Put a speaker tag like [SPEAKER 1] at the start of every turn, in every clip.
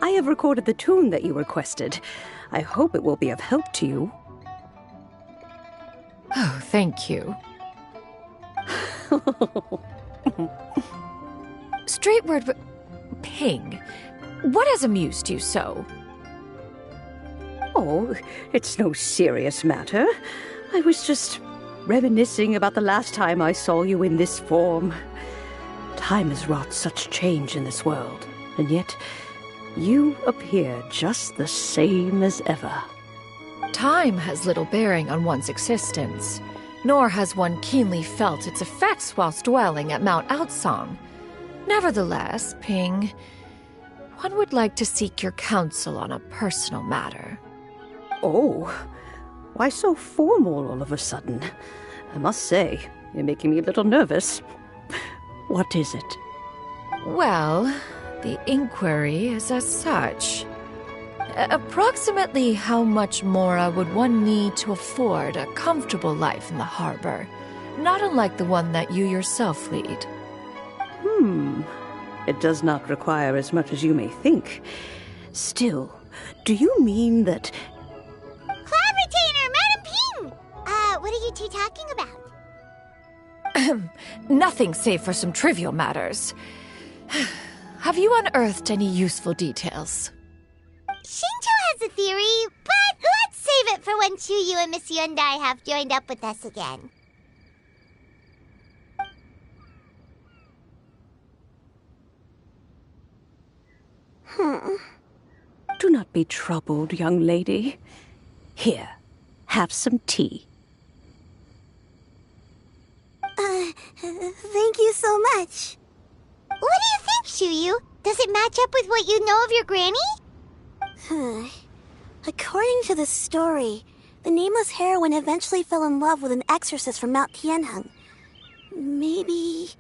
[SPEAKER 1] I have recorded the tune that you requested. I hope it will be of help to you.
[SPEAKER 2] Oh, thank you. Straightward, Ping, what has amused you so?
[SPEAKER 1] Oh, it's no serious matter. I was just reminiscing about the last time I saw you in this form. Time has wrought such change in this world, and yet you appear just the same as ever.
[SPEAKER 2] Time has little bearing on one's existence, nor has one keenly felt its effects whilst dwelling at Mount Outsong. Nevertheless, Ping, one would like to seek your counsel on a personal matter.
[SPEAKER 1] Oh, why so formal all of a sudden? I must say, you're making me a little nervous. What is it?
[SPEAKER 2] Well, the inquiry is as such. Approximately how much more would one need to afford a comfortable life in the harbor, not unlike the one that you yourself lead?
[SPEAKER 1] It does not require as much as you may think. Still, do you mean that...
[SPEAKER 3] Cloud Retainer, Madam Ping! What are you two talking about?
[SPEAKER 2] Nothing save for some trivial matters. Have you unearthed any useful details?
[SPEAKER 3] Shinto has a theory, but let's save it for when Chuyu and Miss Yundai have joined up with us again.
[SPEAKER 1] Do not be troubled, young lady. Here, have some tea.
[SPEAKER 3] Thank you so much. What do you think, Chuyu? Does it match up with what you know of your granny? According to the story, the nameless heroine eventually fell in love with an exorcist from Mount Tianheng. Maybe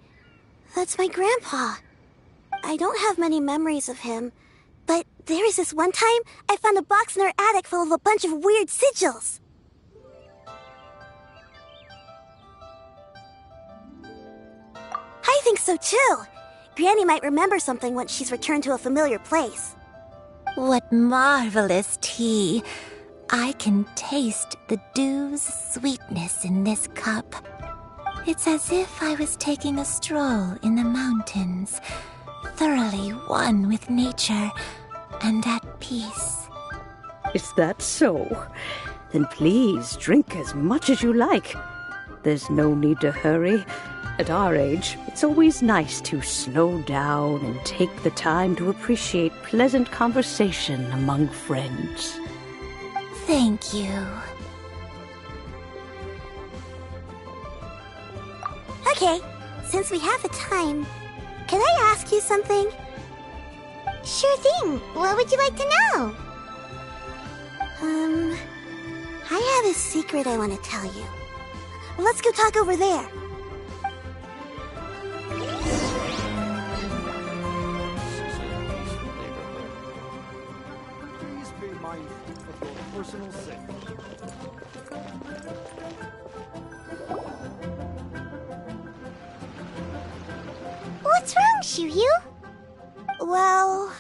[SPEAKER 3] that's my grandpa. I don't have many memories of him, but there was this one time I found a box in our attic full of a bunch of weird sigils. I think so too. Granny might remember something once she's returned to a familiar place.
[SPEAKER 4] What marvelous tea! I can taste the dew's sweetness in this cup. It's as if I was taking a stroll in the mountains, thoroughly one with nature and at peace.
[SPEAKER 1] Is that so? Then please drink as much as you like. There's no need to hurry. At our age, it's always nice to slow down and take the time to appreciate pleasant conversation among friends.
[SPEAKER 4] Thank you.
[SPEAKER 3] Okay, since we have the time, can I ask you something? Sure thing. What would you like to know? I have a secret I want to tell you. Let's go talk over there.
[SPEAKER 5] Please be mindful of your personal safety.
[SPEAKER 3] What's wrong, Shuyu? Well,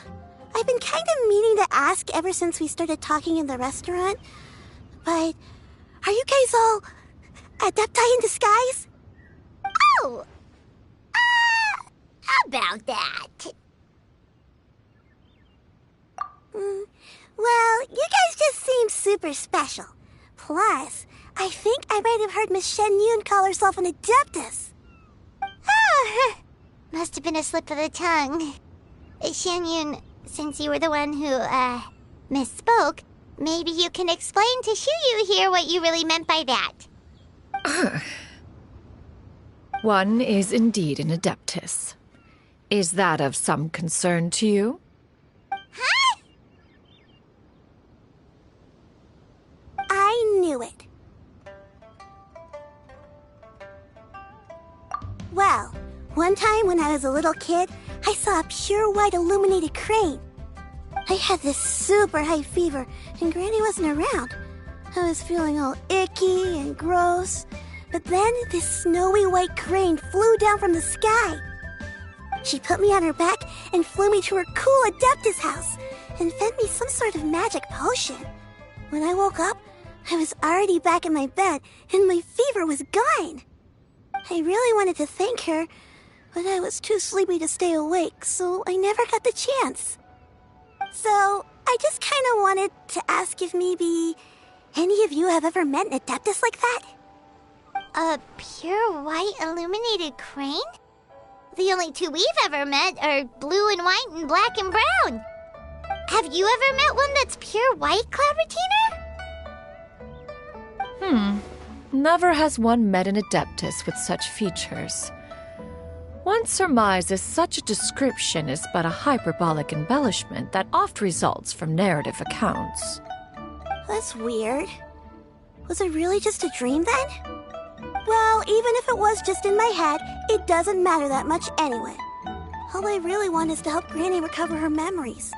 [SPEAKER 3] I've been kind of meaning to ask ever since we started talking in the restaurant, but are you guys all adepti in disguise? Oh! About that. Well, you guys just seem super special. Plus, I think I might have heard Miss Shen Yun call herself an adeptus. Ah, must have been a slip of the tongue. Shen Yun, since you were the one who, misspoke, maybe you can explain to Shuyu here what you really meant by that.
[SPEAKER 2] One is indeed an adeptus. Is that of some concern to you?
[SPEAKER 3] Huh? I knew it. Well, one time when I was a little kid, I saw a pure white illuminated crane. I had this super high fever, and Granny wasn't around. I was feeling all icky and gross. But then this snowy white crane flew down from the sky. She put me on her back and flew me to her cool Adeptus house. and fed me some sort of magic potion. When I woke up, I was already back in my bed, and my fever was gone. I really wanted to thank her, but I was too sleepy to stay awake, so I never got the chance. So, I just kind of wanted to ask if maybe any of you have ever met an Adeptus like that?
[SPEAKER 6] A pure white illuminated crane? The only two we've ever met are blue and white and black and brown. Have you ever met one that's pure white, Cloud Retainer?
[SPEAKER 2] Never has one met an Adeptus with such features. One surmises such a description is but a hyperbolic embellishment that oft results from narrative accounts.
[SPEAKER 3] That's weird. Was it really just a dream then? Well, even if it was just in my head, it doesn't matter that much anyway. All I really want is to help Granny recover her memories.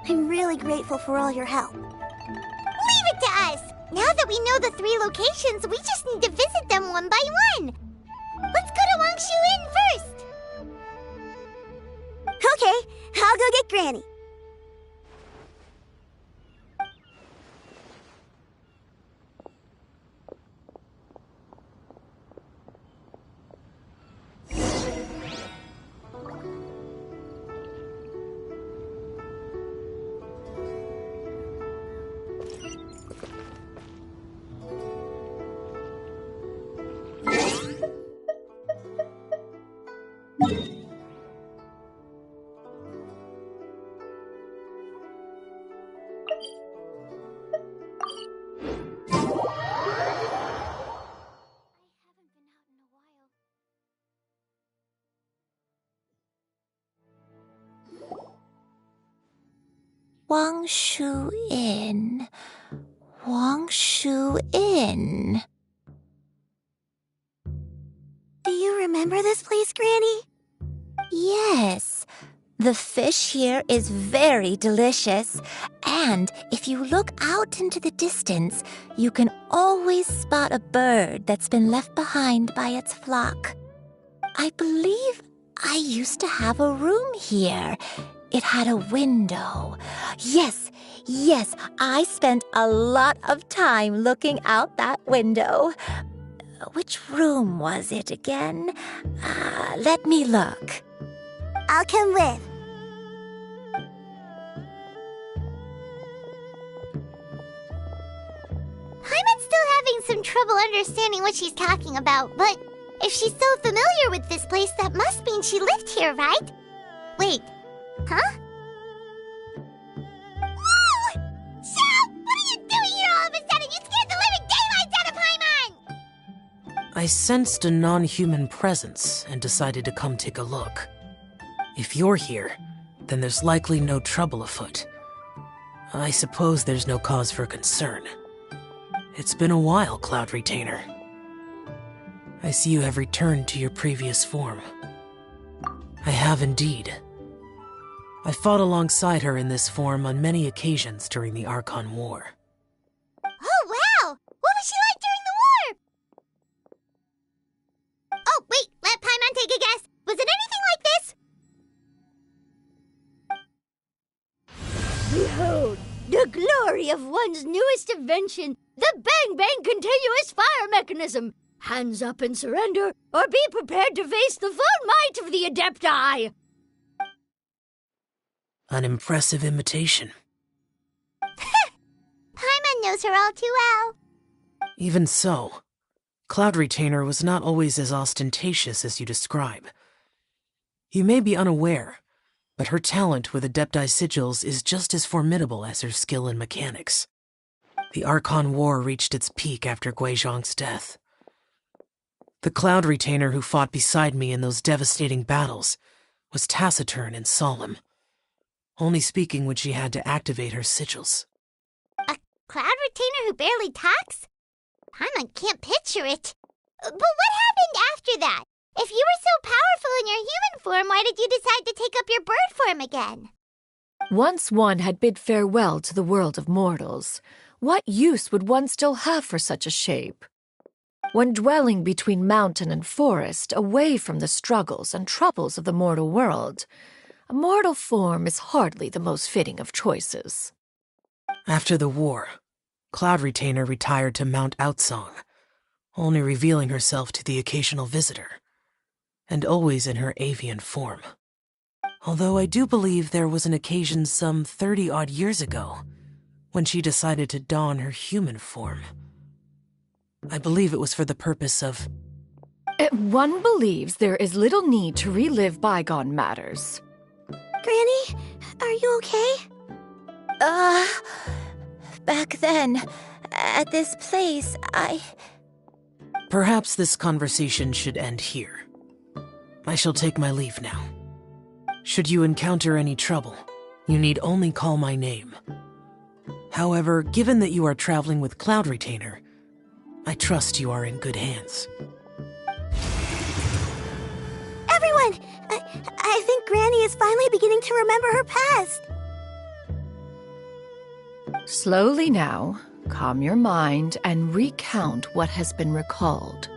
[SPEAKER 3] I'm really grateful for all your help.
[SPEAKER 6] Leave it to us! Now that we know the 3 locations, we just need to visit them one by one. Let's go to Wangshu Inn first!
[SPEAKER 3] Okay, I'll go get Granny.
[SPEAKER 4] Wangshu Inn. Wangshu Inn.
[SPEAKER 3] Do you remember this place, Granny?
[SPEAKER 4] Yes. The fish here is very delicious, and if you look out into the distance, you can always spot a bird that's been left behind by its flock. I believe I used to have a room here. It had a window. Yes, I spent a lot of time looking out that window. Which room was it again? Let me look.
[SPEAKER 3] I'll come with.
[SPEAKER 6] Paimon's still having some trouble understanding what she's talking about, but if she's so familiar with this place, that must mean she lived here, right? Wait, huh? Whoa! Shao! What are you doing here all of a sudden? You scared the living daylights out of Paimon!
[SPEAKER 7] I sensed a non-human presence and decided to come take a look. If you're here, then there's likely no trouble afoot. I suppose there's no cause for concern. It's been a while, Cloud Retainer. I see you have returned to your previous form. I have indeed. I fought alongside her in this form on many occasions during the Archon War.
[SPEAKER 6] Oh, wow! What was she like during the war? Oh, wait, let Paimon take a guess. Was it anything like this?
[SPEAKER 8] Behold, the glory of one's newest invention, the Bang Bang Continuous Fire Mechanism. Hands up and surrender, or be prepared to face the full might of the Adepti.
[SPEAKER 7] An impressive imitation.
[SPEAKER 6] Paimon knows her all too well.
[SPEAKER 7] Even so, Cloud Retainer was not always as ostentatious as you describe. You may be unaware, but her talent with Adepti sigils is just as formidable as her skill in mechanics. The Archon War reached its peak after Guizhong's death. The Cloud Retainer who fought beside me in those devastating battles was taciturn and solemn, only speaking when she had to activate her sigils.
[SPEAKER 6] A Cloud Retainer who barely talks? Paimon can't picture it. But what happened after that? If you were so powerful in your human form, why did you decide to take up your bird form again?
[SPEAKER 2] Once one had bid farewell to the world of mortals, what use would one still have for such a shape? When dwelling between mountain and forest, away from the struggles and troubles of the mortal world, A mortal form is hardly the most fitting of choices.
[SPEAKER 7] After the war, Cloud Retainer retired to Mount Outsong, only revealing herself to the occasional visitor, and always in her avian form. Although I do believe there was an occasion some 30-odd years ago when she decided to don her human form. I believe it was for the purpose of...
[SPEAKER 2] One believes there is little need to relive bygone matters.
[SPEAKER 3] Granny, are you okay?
[SPEAKER 4] Back then, at this place,
[SPEAKER 7] Perhaps this conversation should end here. I shall take my leave now. Should you encounter any trouble, you need only call my name. However, given that you are traveling with Cloud Retainer, I trust you are in good hands.
[SPEAKER 3] Everyone! I think Granny is finally beginning to remember her past.
[SPEAKER 2] Slowly now, calm your mind and recount what has been recalled.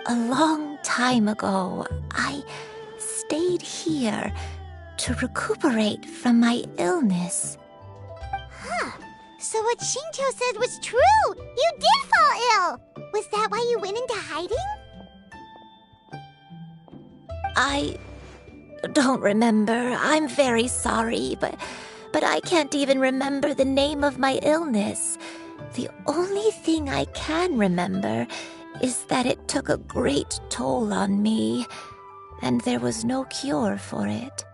[SPEAKER 4] a long time ago, I stayed here to recuperate from my illness.
[SPEAKER 6] Huh. So what Shinto said was true! You did fall ill! Was that why you went into hiding?
[SPEAKER 4] I don't remember. I'm very sorry, but I can't even remember the name of my illness. The only thing I can remember is that it took a great toll on me, and there was no cure for it.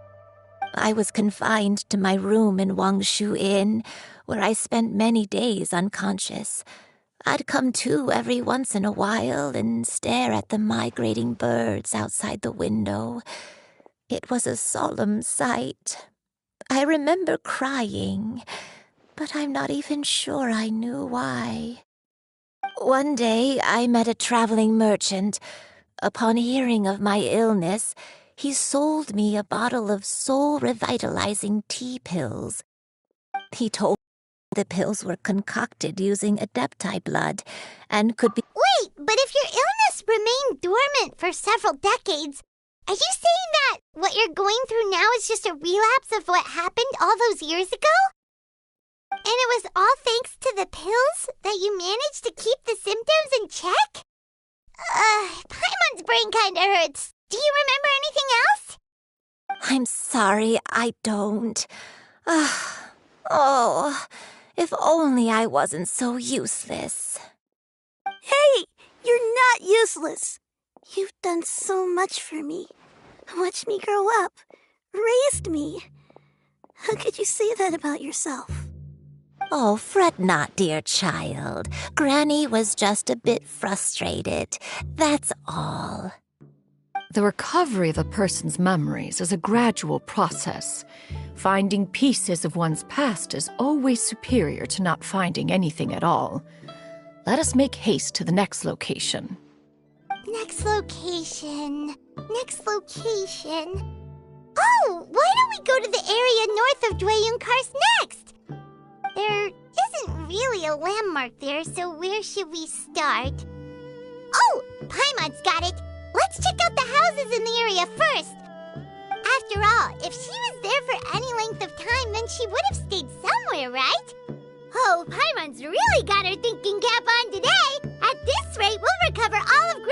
[SPEAKER 4] I was confined to my room in Wangshu Inn, where I spent many days unconscious. I'd come to every once in a while and stare at the migrating birds outside the window. It was a solemn sight. I remember crying, but I'm not even sure I knew why. One day, I met a traveling merchant. Upon hearing of my illness, he sold me a bottle of soul-revitalizing tea pills. He told me the pills were concocted using Adepti blood and could be—
[SPEAKER 6] Wait, but if your illness remained dormant for several decades, are you saying that what you're going through now is just a relapse of what happened all those years ago? And it was all thanks to the pills that you managed to keep the symptoms in check? Paimon's brain kinda hurts. Do you remember anything else?
[SPEAKER 4] I'm sorry, I don't. Oh, if only I wasn't so useless.
[SPEAKER 3] Hey, you're not useless. You've done so much for me. Watched me grow up. Raised me. How could you say that about yourself?
[SPEAKER 4] Oh, fret not, dear child. Granny was just a bit frustrated. That's all.
[SPEAKER 2] The recovery of a person's memories is a gradual process. Finding pieces of one's past is always superior to not finding anything at all. Let us make haste to the next location.
[SPEAKER 6] Next location. Oh, why don't we go to the area north of Dwayunkars next? There isn't really a landmark there, so where should we start? Oh, Paimon's got it! Let's check out the houses in the area first! After all, if she was there for any length of time, then she would have stayed somewhere, right? Oh, Paimon's really got her thinking cap on today! At this rate, we'll recover all of